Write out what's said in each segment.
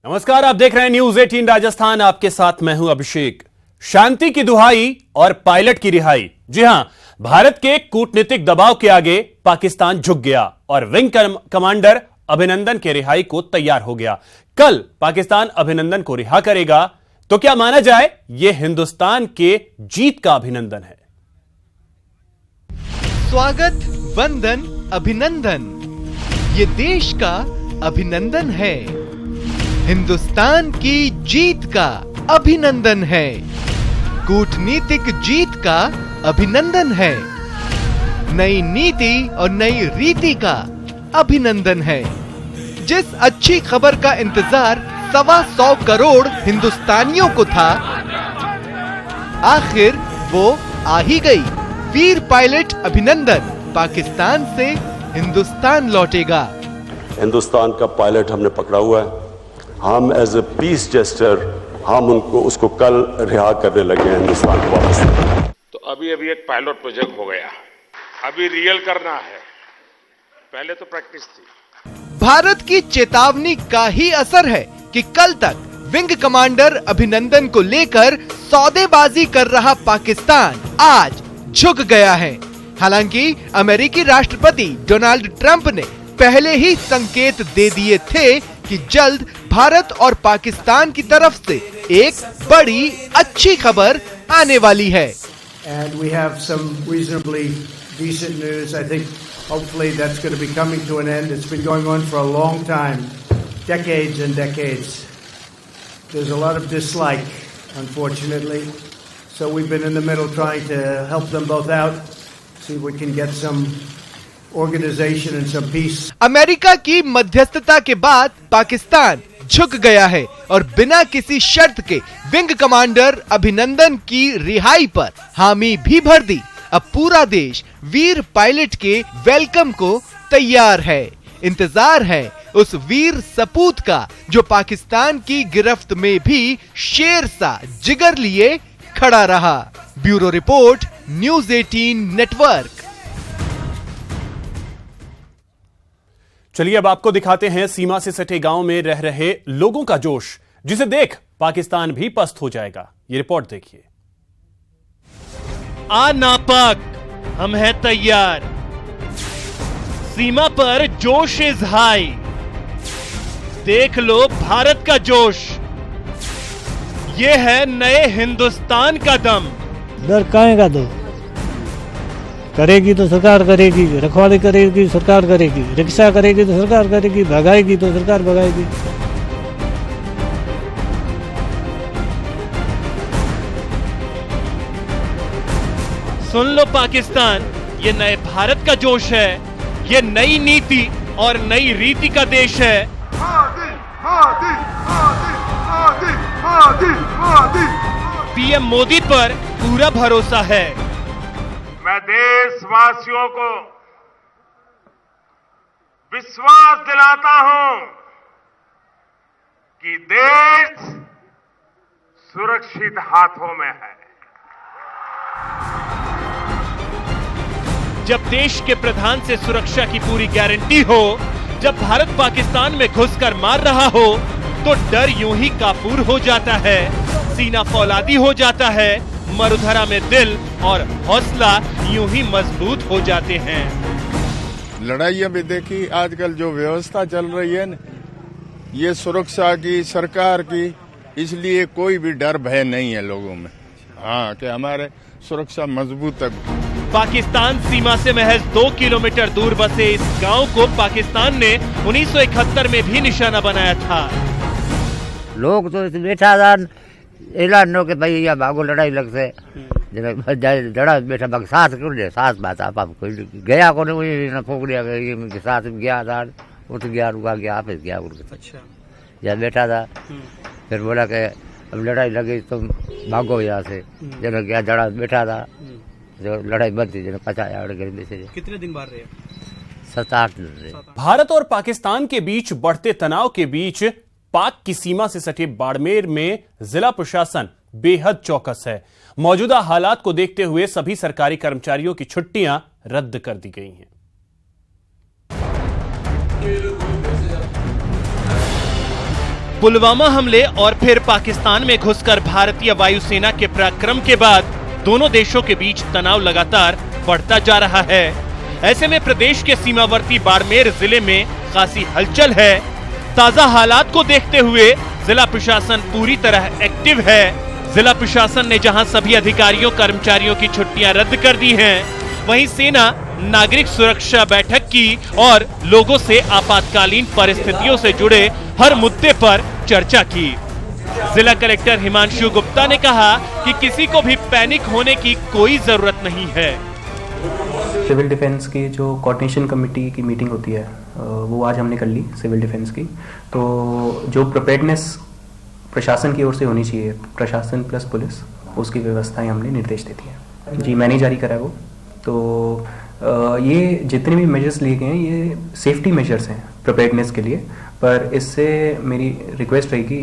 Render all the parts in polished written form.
नमस्कार, आप देख रहे हैं न्यूज 18 राजस्थान। आपके साथ मैं हूं अभिषेक। शांति की दुहाई और पायलट की रिहाई। जी हां, भारत के कूटनीतिक दबाव के आगे पाकिस्तान झुक गया और विंग कमांडर अभिनंदन के रिहाई को तैयार हो गया। कल पाकिस्तान अभिनंदन को रिहा करेगा तो क्या माना जाए यह हिंदुस्तान के जीत का अभिनंदन है। स्वागत, वंदन, अभिनंदन, ये देश का अभिनंदन है। हिंदुस्तान की जीत का अभिनंदन है। कूटनीतिक जीत का अभिनंदन है। नई नीति और नई रीति का अभिनंदन है। जिस अच्छी खबर का इंतजार 125 करोड़ हिंदुस्तानियों को था, आखिर वो आ ही गई। वीर पायलट अभिनंदन पाकिस्तान से हिंदुस्तान लौटेगा। हिंदुस्तान का पायलट हमने पकड़ा हुआ है। हम एज ए पीस जेस्टर हम उसको कल रिहा करने लगे हैं हिंदुस्तान को वापस। तो अभी एक पायलट प्रोजेक्ट हो गया, अभी रियल करना है, पहले तो प्रैक्टिस थी। भारत की चेतावनी का ही असर है कि कल तक विंग कमांडर अभिनंदन को लेकर सौदेबाजी कर रहा पाकिस्तान आज झुक गया है। हालांकि अमेरिकी राष्ट्रपति डोनाल्ड ट्रंप ने पहले ही संकेत दे दिए थे कि जल्द भारत और पाकिस्तान की तरफ से एक बड़ी अच्छी खबर आने वाली है। And we have some reasonably decent news. I think hopefully that's going to be coming to an end. It's been going on for a long time, decades and decades. There's a lot of dislike, unfortunately. So we've been in the middle trying to help them both out, see if we can get some organization and some peace. America की मध्यस्थता के बाद पाकिस्तान झुक गया है और बिना किसी शर्त के विंग कमांडर अभिनंदन की रिहाई पर हामी भी भर दी। अब पूरा देश वीर पायलट के वेलकम को तैयार है। इंतजार है उस वीर सपूत का जो पाकिस्तान की गिरफ्त में भी शेर सा जिगर लिए खड़ा रहा। Bureau report, news 18 network. चलिए अब आपको दिखाते हैं सीमा से सटे गांव में रह रहे लोगों का जोश, जिसे देख पाकिस्तान भी पस्त हो जाएगा। ये रिपोर्ट देखिए। आ नापाक, हम हैं तैयार। सीमा पर जोश इज हाई। देख लो भारत का जोश। ये है नए हिंदुस्तान का दम। डर काहे का दो? करेगी तो सरकार करेगी, रखवाली करेगी सरकार करेगी, रिक्शा करेगी तो सरकार करेगी, भगाएगी तो सरकार भगाएगी। सुन लो पाकिस्तान, ये नए भारत का जोश है। ये नई नीति और नई रीति का देश है। पीएम मोदी पर पूरा भरोसा है। मैं देशवासियों को विश्वास दिलाता हूं कि देश सुरक्षित हाथों में है। जब देश के प्रधान से सुरक्षा की पूरी गारंटी हो, जब भारत पाकिस्तान में घुसकर मार रहा हो, तो डर यूं ही काफूर हो जाता है, सीना फौलादी हो जाता है, मरुधरा में दिल और हौसला यूं ही मजबूत हो जाते हैं। लड़ाइयां भी देखी, आजकल जो व्यवस्था चल रही है न, ये सुरक्षा की, सरकार की, इसलिए कोई भी डर भय नहीं है लोगों में। हाँ, कि हमारे सुरक्षा मजबूत है। पाकिस्तान सीमा से महज 2 किलोमीटर दूर बसे इस गांव को पाकिस्तान ने 1971 में भी निशाना बनाया था। लोग तो बैठा था ऐलान हो के भाई या भागो लड़ाई लग से जड़ा बैठा भाग साथ कर दे, साथ बात आप कोई गया को नहीं ना फोक दिया के साथ गया था, उठ गया, रुका गया, आप गया उठ के। अच्छा, या बैठा था, फिर बोला कि अब लड़ाई लगी तुम भागो यहाँ से। जब गया जड़ा बैठा था, जो लड़ाई बनती जब पचाया। कितने दिन बाद रहे? 7-8 दिन रहे। भारत और पाकिस्तान के बीच बढ़ते तनाव के बीच पाक की सीमा से सटे बाड़मेर में जिला प्रशासन बेहद चौकस है। मौजूदा हालात को देखते हुए सभी सरकारी कर्मचारियों की छुट्टियां रद्द कर दी गई हैं। पुलवामा हमले और फिर पाकिस्तान में घुसकर भारतीय वायुसेना के पराक्रम के बाद दोनों देशों के बीच तनाव लगातार बढ़ता जा रहा है। ऐसे में प्रदेश के सीमावर्ती बाड़मेर जिले में खासी हलचल है। ताजा हालात को देखते हुए जिला प्रशासन पूरी तरह एक्टिव है। जिला प्रशासन ने जहां सभी अधिकारियों कर्मचारियों की छुट्टियां रद्द कर दी हैं, वहीं सेना नागरिक सुरक्षा बैठक की और लोगों से आपातकालीन परिस्थितियों से जुड़े हर मुद्दे पर चर्चा की। जिला कलेक्टर हिमांशु गुप्ता ने कहा कि किसी को भी पैनिक होने की कोई जरूरत नहीं है। सिविल डिफेंस की जो कोऑर्डिनेशन कमेटी की मीटिंग होती है वो आज हमने कर ली सिविल डिफेंस की। तो जो प्रिपेयर्डनेस प्रशासन की ओर से होनी चाहिए, प्रशासन प्लस पुलिस, उसकी व्यवस्थाएं हमने निर्देश दे दिए हैं। जी मैंने जारी करा है वो। तो ये जितने भी मेजर्स लिए गए हैं ये सेफ्टी मेजर्स हैं प्रिपेयर्डनेस के लिए। पर इससे मेरी रिक्वेस्ट रहेगी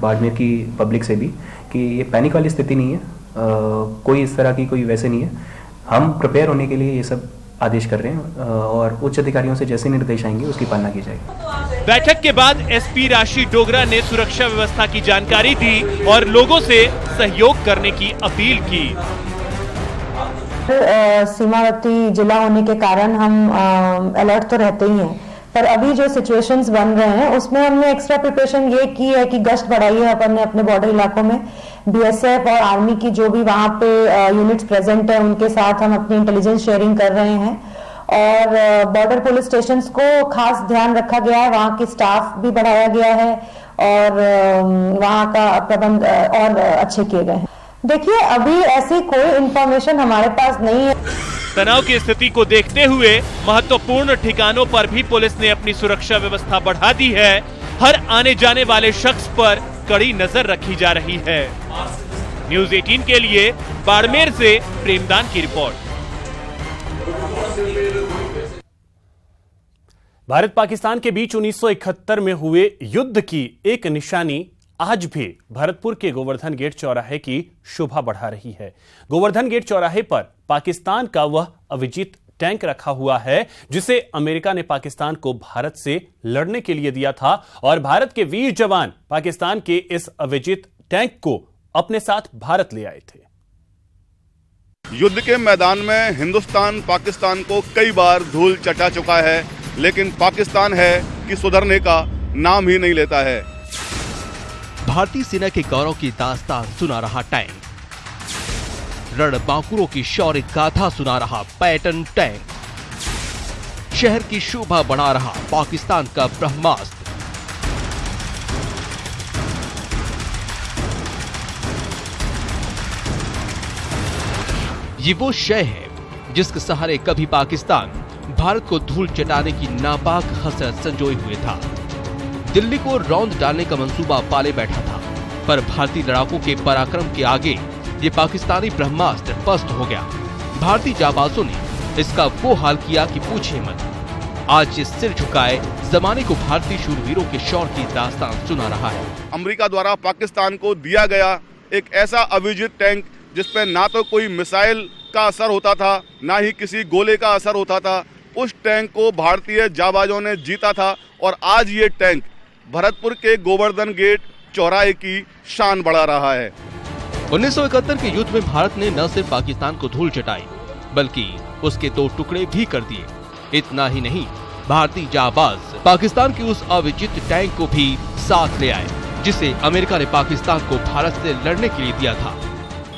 बाड़मेर की पब्लिक से भी कि ये पैनिक वाली स्थिति नहीं है, कोई इस तरह की कोई वैसे नहीं है। हम प्रिपेयर होने के लिए ये सब आदेश कर रहे हैं और उच्च अधिकारियों से जैसे निर्देश आएंगे उसकी पालना की जाएगी। बैठक के बाद एसपी राशि डोगरा ने सुरक्षा व्यवस्था की जानकारी दी और लोगों से सहयोग करने की अपील की। सीमावर्ती जिला होने के कारण हम अलर्ट तो रहते ही हैं, पर अभी जो सिचुएशंस बन रहे हैं उसमें हमने एक्स्ट्रा प्रिपरेशन ये की है कि गश्त बढ़ाई है अपन ने अपने बॉर्डर इलाकों में। बीएसएफ और आर्मी की जो भी वहां पे यूनिट्स प्रेजेंट है उनके साथ हम अपनी इंटेलिजेंस शेयरिंग कर रहे हैं और बॉर्डर पुलिस स्टेशंस को खास ध्यान रखा गया है, वहां की स्टाफ भी बढ़ाया गया है और वहां का प्रबंध और अच्छे किए गए हैं। देखिए अभी ऐसी कोई इंफॉर्मेशन हमारे पास नहीं है। तनाव की स्थिति को देखते हुए महत्वपूर्ण ठिकानों पर भी पुलिस ने अपनी सुरक्षा व्यवस्था बढ़ा दी है। हर आने जाने वाले शख्स पर कड़ी नजर रखी जा रही है। न्यूज़ 18 के लिए बाड़मेर से प्रेमदान की रिपोर्ट। भारत पाकिस्तान के बीच 1971 में हुए युद्ध की एक निशानी आज भी भरतपुर के गोवर्धन गेट चौराहे की शोभा बढ़ा रही है। गोवर्धन गेट चौराहे पर पाकिस्तान का वह अविजित टैंक रखा हुआ है जिसे अमेरिका ने पाकिस्तान को भारत से लड़ने के लिए दिया था और भारत के वीर जवान पाकिस्तान के इस अविजित टैंक को अपने साथ भारत ले आए थे। युद्ध के मैदान में हिंदुस्तान पाकिस्तान को कई बार धूल चटा चुका है, लेकिन पाकिस्तान है कि सुधरने का नाम ही नहीं लेता है। भारतीय सेना के गौरव की दास्तान सुना रहा टैंक, रणबांकुरों की शौर्य गाथा सुना रहा पैटर्न टैंक, शहर की शोभा बढ़ा रहा पाकिस्तान का ब्रह्मास्त्र। ये वो शय है जिसके सहारे कभी पाकिस्तान भारत को धूल चटाने की नापाक हसरत संजोए हुए था। दिल्ली को रौंद डालने का मंसूबा पाले बैठा था, पर भारतीय लड़ाकों के पराक्रम के आगे ये पाकिस्तानी ब्रह्मास्त्र पस्त हो गया। भारतीय जाबाजों ने इसका वो हाल किया कि पूछिए मत। आज ये सिर झुकाए जमाने को भारतीय शूरवीरों के शौर्य की दास्तान सुना रहा है। अमेरिका द्वारा पाकिस्तान को दिया गया एक ऐसा अविजित टैंक जिसपे ना तो कोई मिसाइल का असर होता था, ना ही किसी गोले का असर होता था, उस टैंक को भारतीय जाबाजों ने जीता था और आज ये टैंक भरतपुर के गोवर्धन गेट चौराहे की शान बढ़ा रहा है। 1971 के युद्ध में भारत ने न सिर्फ पाकिस्तान को धूल चटाई बल्कि उसके दो टुकड़े भी कर दिए। इतना ही नहीं, भारतीय जाबाज पाकिस्तान के उस अविजित टैंक को भी साथ ले आए जिसे अमेरिका ने पाकिस्तान को भारत से लड़ने के लिए दिया था।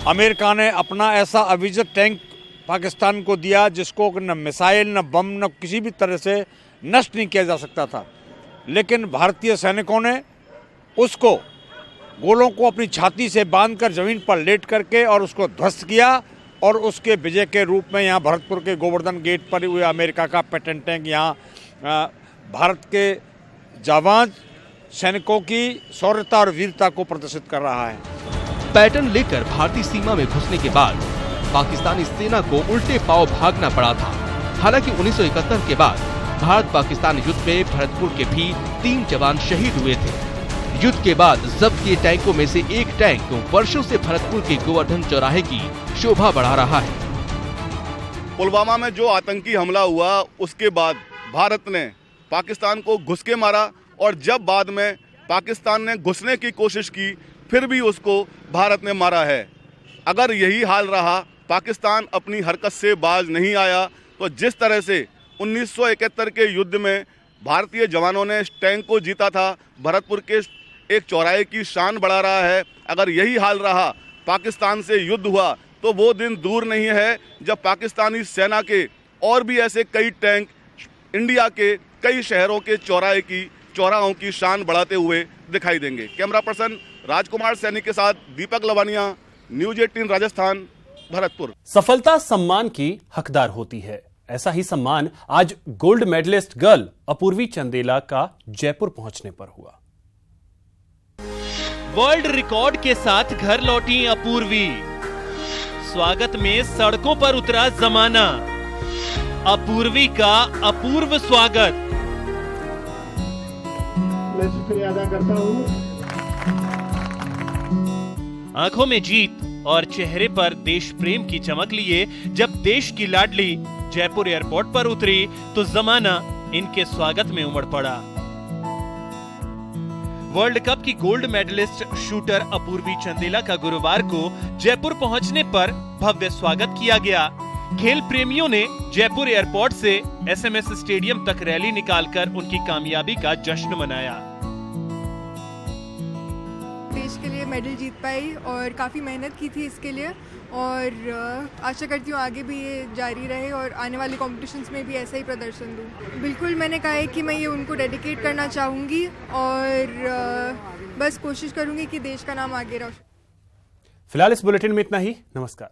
अमेरिका ने अपना ऐसा अविजित टैंक पाकिस्तान को दिया जिसको न मिसाइल, न बम, न किसी भी तरह से नष्ट नहीं किया जा सकता था, लेकिन भारतीय सैनिकों ने उसको गोलों को अपनी छाती से बांधकर जमीन पर लेट करके और उसको ध्वस्त किया और उसके विजय के रूप में यहाँ भरतपुर के गोवर्धन गेट पर हुए अमेरिका का पैटर्न टैंक यहाँ भारत के जाबाज सैनिकों की शौर्यता और वीरता को प्रदर्शित कर रहा है। पैटर्न लेकर भारतीय सीमा में घुसने के बाद पाकिस्तानी सेना को उल्टे पांव भागना पड़ा था। हालांकि 1971 के बाद भारत पाकिस्तान युद्ध में भरतपुर के भी 3 जवान शहीद हुए थे। युद्ध के बाद जब्त किए टैंकों में से एक टैंक वर्षों से भरतपुर के गोवर्धन चौराहे की शोभा बढ़ा रहा है। पुलवामा में जो आतंकी हमला हुआ उसके बाद भारत ने पाकिस्तान को घुस के मारा और जब बाद में पाकिस्तान ने घुसने की कोशिश की, फिर भी उसको भारत ने मारा है। अगर यही हाल रहा, पाकिस्तान अपनी हरकत से बाज नहीं आया, तो जिस तरह से 1971 के युद्ध में भारतीय जवानों ने इस टैंक को जीता था, भरतपुर के एक चौराहे की शान बढ़ा रहा है। अगर यही हाल रहा, पाकिस्तान से युद्ध हुआ, तो वो दिन दूर नहीं है जब पाकिस्तानी सेना के और भी ऐसे कई टैंक इंडिया के कई शहरों के चौराहों की शान बढ़ाते हुए दिखाई देंगे। कैमरा पर्सन राजकुमार सैनी के साथ दीपक लवानिया, न्यूज 18 राजस्थान, भरतपुर। सफलता सम्मान की हकदार होती है। ऐसा ही सम्मान आज gold medalist girl Apurvi Chandela का जयपुर पहुंचने पर हुआ। वर्ल्ड रिकॉर्ड के साथ घर लौटी अपूर्वी। स्वागत में सड़कों पर उतरा जमाना। अपूर्वी का अपूर्व स्वागत। मैं शुक्रिया अदा करता हूं। आंखों में जीत और चेहरे पर देश प्रेम की चमक लिए जब देश की लाडली जयपुर एयरपोर्ट पर उतरी, तो जमाना इनके स्वागत में उमड़ पड़ा। वर्ल्ड कप की gold medalist shooter Apurvi Chandela का गुरुवार को जयपुर पहुंचने पर भव्य स्वागत किया गया। खेल प्रेमियों ने जयपुर एयरपोर्ट से एसएमएस स्टेडियम तक रैली निकालकर उनकी कामयाबी का जश्न मनाया। देश के लिए मेडल जीत पाई और काफ़ी मेहनत की थी इसके लिए, और आशा करती हूँ आगे भी ये जारी रहे और आने वाले कॉम्पिटिशन्स में भी ऐसा ही प्रदर्शन दूँ। बिल्कुल, मैंने कहा है कि मैं ये उनको डेडिकेट करना चाहूँगी और बस कोशिश करूँगी कि देश का नाम आगे रहे। फिलहाल इस बुलेटिन में इतना ही। नमस्कार।